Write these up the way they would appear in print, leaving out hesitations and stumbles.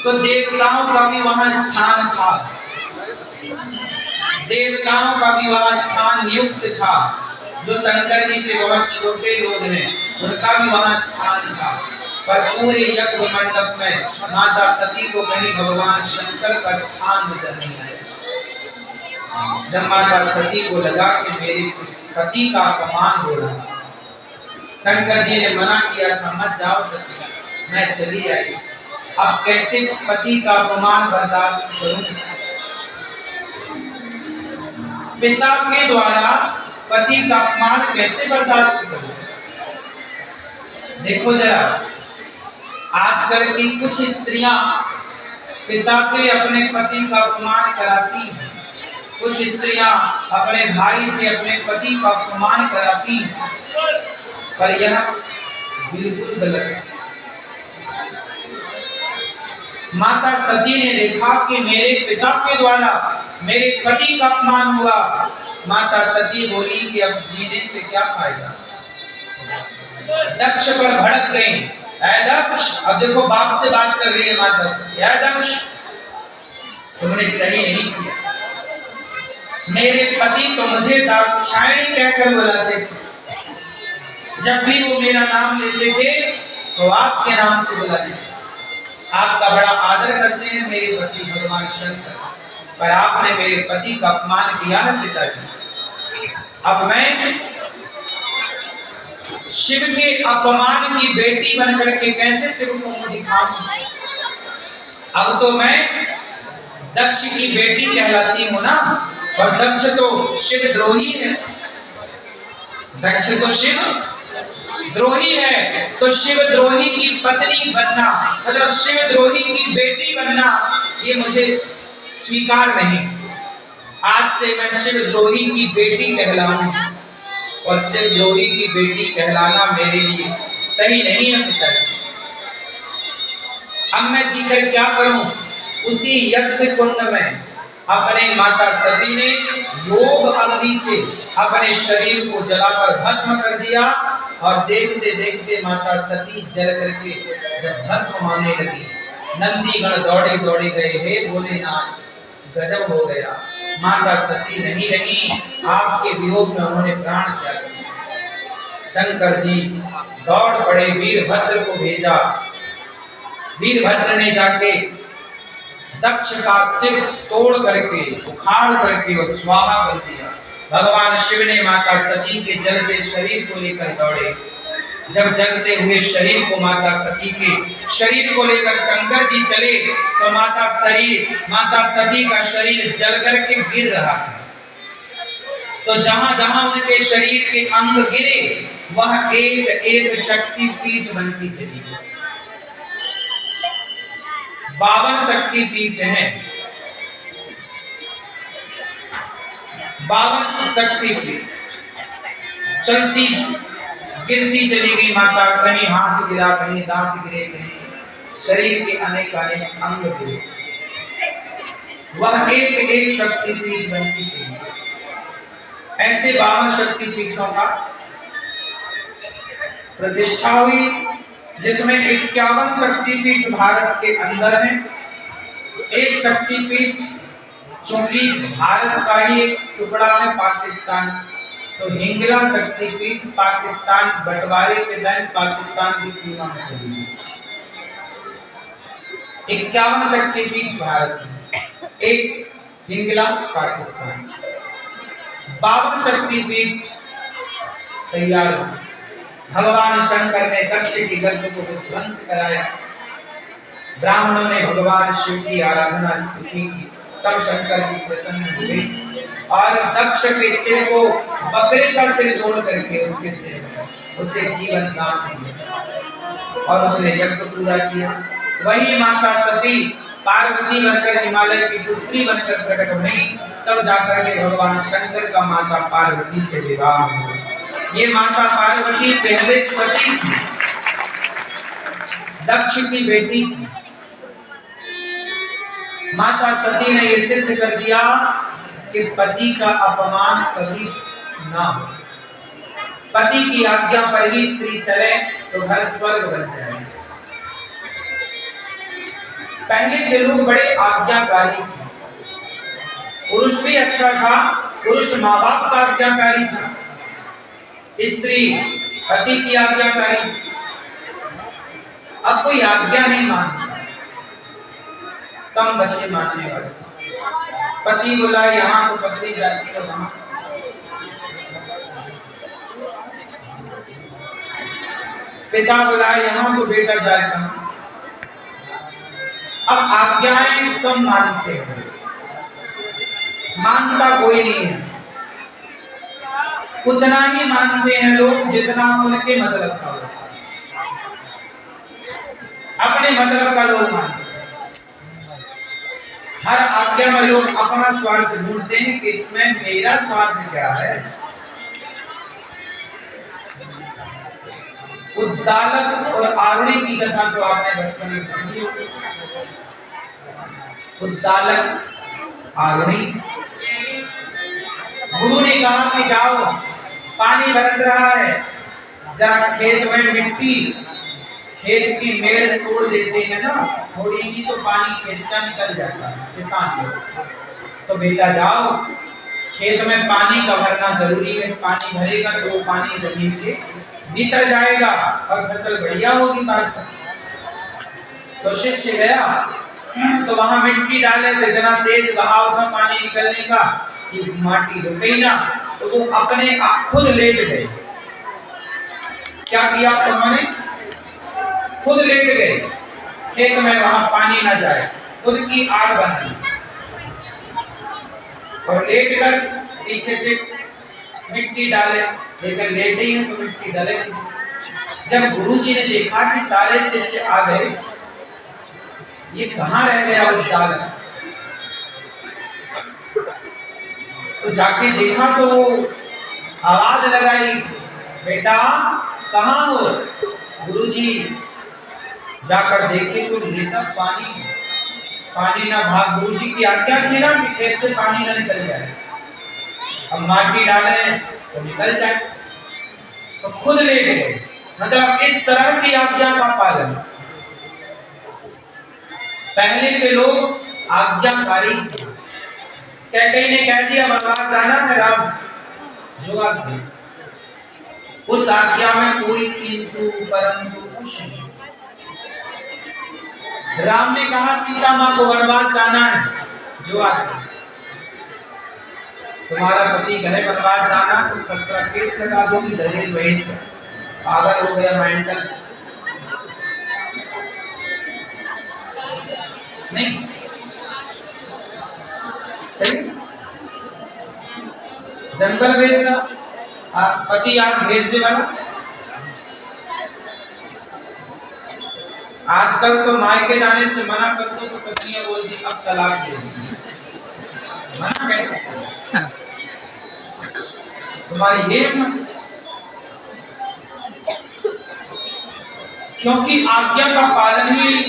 तो देवताओं का भी वहां स्थान था, देवताओं का भी वहां स्थान नियुक्त था। जो शंकर जी से बहुत छोटे लोग हैं उनका भी वहां स्थान था। पर पूरे यज्ञ मंडप में माता सती को कहीं भगवान शंकर का स्थान नजर नहीं आया। जब माता सती को लगा कि मेरे पति का अपमान हो रहा, शंकर जी ने मना किया था, मत जाओ सती, मैं चली आई। अब कैसे पति का अपमान बर्दाश्त करूं? पिता के द्वारा पति का अपमान कैसे बर्दाश्त करूं? देखो जरा, आजकल की कुछ स्त्रियां पिता से अपने पति का अपमान कराती हैं, कुछ स्त्रियां अपने भाई से अपने पति का अपमान कराती हैं, पर यह बिल्कुल गलत है। माता सती ने देखा कि मेरे पिता के द्वारा मेरे पति का अपमान हुआ। माता सती बोली कि अब जीने से क्या फायदा। दक्ष पर भड़क गई, ऐ दक्ष, अब देखो बाप से बात कर रही है माता, ऐ दक्ष, तुमने सही नहीं किया। मेरे पति तो मुझे दाक्षायणी कहकर बुलाते थे, जब भी वो मेरा नाम लेते थे तो आपके नाम से बुलाते थे। आपका बड़ा आदर करते हैं मेरे पति भगवान शंकर, पर आपने मेरे पति का अपमान किया है पिताजी। अब मैं शिव के अपमान की बेटी बनकर के कैसे शिव को मुंह दिखाऊं? अब तो मैं दक्ष की बेटी कहलाती हूं ना, और दक्ष तो शिव द्रोही है, दक्ष तो शिव द्रोही है। तो शिव द्रोही की पत्नी बनना, मतलब शिव द्रोही की बेटी बनना, ये मुझे स्वीकार नहीं। आज से मैं शिव द्रोही की बेटी कहलाऊं, और शिव द्रोही की बेटी कहलाना मेरे लिए सही नहीं है पिताजी। अब मैं जीकर क्या करूं? उसी यज्ञ कुंड में अपने माता सती ने योग अग्नि से अपने शरीर को जलाकर भस्म कर दिया, और देखते देखते माता सती जल करके जब भस्म होने लगी, नंदीगण दौड़े दौड़े गए, हे भोलेनाथ, गजब हो गया। माता सती नहीं रही, आपके वियोग में उन्होंने प्राण त्याग दिया। शंकर जी दौड़ पड़े, वीरभद्र को भेजा। वीरभद्र ने जाके दक्ष का सिर तोड़ करके, उखाड़ करके और स्वाहा कर दिया। भगवान शिव ने माता सती के जलते शरीर को लेकर दौड़े। जब जलते हुए शरीर को, माता सती के शरीर को लेकर शंकर जी चले, तो माता सती का शरीर जल करके गिर रहा था। तो जहां जहां उनके शरीर के अंग गिरे, वह एक एक शक्ति पीठ बनती चली गई। 52 शक्ति पीठ हैं, 52 शक्ति पीठ चलती गिरती चली गई माता। कहीं हाथ गिरा, कहीं दांत गिरे, कहीं शरीर के अनेक अनेक अंग गिरे। वह एक एक शक्ति पीठ बनती चली गई। ऐसे 52 शक्ति पीठों का प्रतिष्ठा हुई, जिसमें 51 शक्तिपीठ भारत के अंदर है। एक शक्तिपीठ चूंकि भारत का ही एक टुकड़ा है, पाकिस्तान, तो हिंगला शक्तिपीठ पाकिस्तान बंटवारे के टाइम पाकिस्तान की सीमा में चली गई। 51 शक्तिपीठ भारत में, एक हिंगला पाकिस्तान। 52 शक्तिपीठ तैयार हो। भगवान शंकर ने दक्ष की गर्भ को ध्वंस कराया। ब्राह्मणों ने भगवान शिव की आराधना स्तुति की, तब शंकर जी प्रसन्न हुए और दक्ष के सिर को बकरे का सिर जोड़ करके उसके सिर में उसे जीवन दान दिया और उसने यज्ञ पूरा किया। वही माता सती पार्वती बनकर हिमालय की पुत्री बनकर प्रकट हुई, तब जाकर के भगवान शंकर का माता पार्वती से विवाह हुआ। ये माता पार्वती पहले सती थी, दक्ष की बेटी थी। माता सती ने यह सिद्ध कर दिया कि पति का अपमान कभी ना हो। पति की आज्ञा पर ही स्त्री चले तो घर स्वर्ग बन जाए। पहले के लोग बड़े आज्ञाकारी थे। पुरुष भी अच्छा था, पुरुष माँ बाप का आज्ञाकारी था, स्त्री पति की आज्ञाकारी थी। अब कोई आज्ञा नहीं मानता, कम बच्चे मानने वाले। पति बोला यहाँ तो पत्नी जाती है वहां, पिता बोला यहाँ तो बेटा जाएगा। अब आज्ञाएं कम मानते हैं, मानता कोई नहीं है। उतना ही मानते हैं लोग जितना उनके मतलब का हो, अपने मतलब का लोग मानते हैं। हर आज्ञा में लोग अपना स्वार्थ ढूंढते हैं कि इसमें मेरा स्वार्थ क्या है। उद्दालक और आरुणी की कथा तो आपने बचपन में पढ़ी होगी। उद्दालक आरुणी, गुरु ने कहा कि जाओ, पानी बरस रहा है, जरा खेत में मिट्टी, खेत की मेड़ तोड़ देते हैं ना, थोड़ी सी तो पानी खेत का निकल जाता है किसान लोग। तो बेटा जाओ, खेत में पानी का भरना जरूरी है, पानी भरेगा तो वो पानी जमीन के भीतर जाएगा और फसल बढ़िया होगी बात। तो शिष्य गया तो वहां मिट्टी डाले तो इतना तेज बहाव था पानी निकलने का कि माटी रुक गई ना, तो वो अपने आप खुद लेट गए। क्या किया उन्होंने? खुद लेट गए खेत में, वहां पानी ना जाए, खुद की आड़ बना और लेट कर पीछे से मिट्टी डाले, लेकिन लेटे ही तो मिट्टी डाले नहीं। जब गुरुजी ने देखा कि सारे शिष्य आ गए, ये कहाँ रह गया उद्दालक, तो जाके देखा तो आवाज लगाई, बेटा कहाँ हो? गुरुजी जाकर देखे तो लेटा पानी ना भाग। गुरुजी की आज्ञा थी ना कि खेत से पानी ना निकल जाए, अब माटी डाले तो निकल जाए, तो खुद ले गए। मतलब इस तरह की आज्ञा का पालन। पहले के लोग आज्ञाकारी थे। कैकेयी ने कह दिया वनवास जाना है, राम जो आज्ञा, उस आज्ञा में कोई किंतु परंतु कुछ नहीं। राम ने कहा सीता मां को वनवास जाना है, जो आज्ञा। तुम्हारा पति कहे वनवास जाना तो 17 केस लगा दूंगी, दहेज वहेज पागल हो गया, मेंटल नहीं। चलिए जंगल भेजना, पति आज भेज दे वाला। आजकल तो मायके जाने से मना कर दो तो पत्नियां बोलती अब तलाक दे दी। मना कैसे? तुम्हारी ये क्योंकि आज्ञा का पालन ही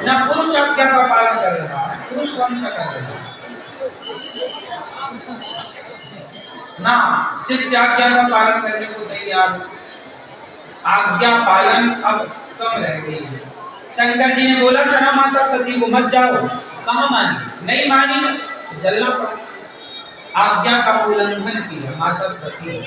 ना, पुरुष आज्ञा का पालन कर रहा है, पुरुष कौन सा कर रहा है ना, शिष्य आज्ञा का पालन करने को तैयार। आज्ञा पालन अब कम रह गई है। शंकर जी ने बोला था ना माता सती को मत जाओ, कहाँ मानी? नहीं मानी, जलना पड़ा। आज्ञा का उल्लंघन किया माता सती।